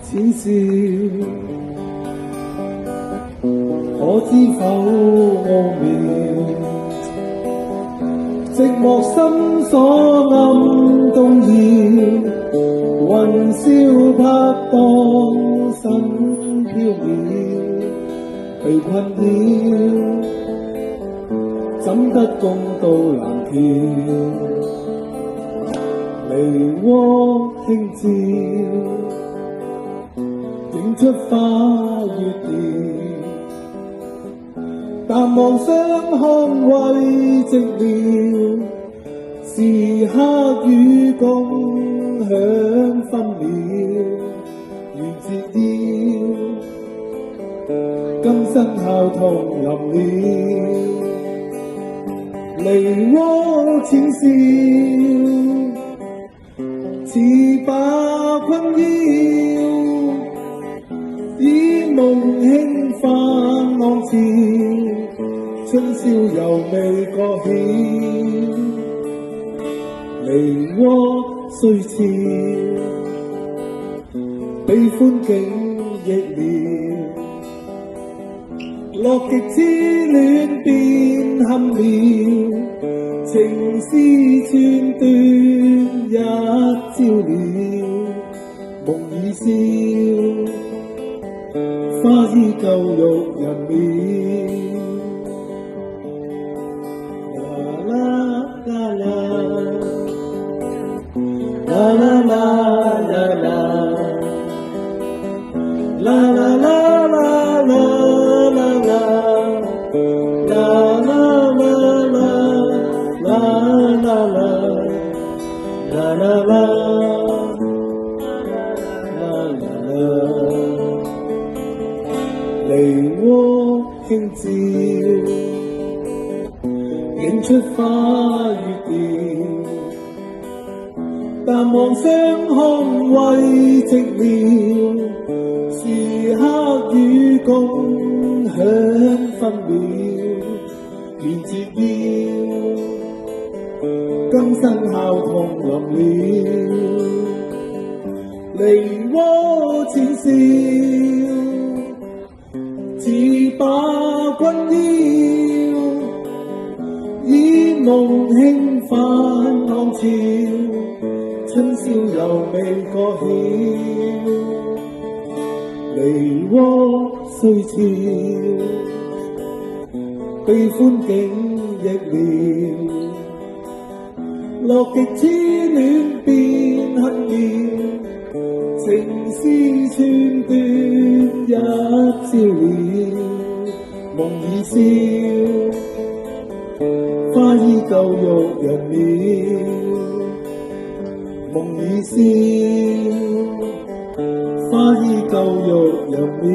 淺笑，可知否奧妙？寂寞心所暗動搖，雲霄拍蕩身飄渺，被困擾，怎得公道難橋？梨渦輕照，映出花月調。淡忘相看為寂寥，時刻與共享分秒。緣折腰，今生孝同臨了。梨渦淺笑，似把困擾，以夢輕泛浪潮，春宵猶未覺曉。梨渦雖俏，比歡景亦妙。樂極痴戀變恨妙，情絲寸斷一朝了。夢已消，花依舊欲人妙。啦啦啦啦啦，啦啦啦啦啦啦啦，啦啦啦啦啦啦啦啦啦。梨渦輕照，映出花月調。淡忘相看為寂寥，時刻與共享分秒。緣折腰，今生孝同臨了。梨渦淺笑，似把困擾，以夢輕泛浪潮。春宵猶未覺曉，梨渦雖俏，悲歡景亦妙。樂極痴戀變恨妙，情絲寸斷一朝了。夢已消，花依舊欲人妙。夢已消，花依舊欲人妙。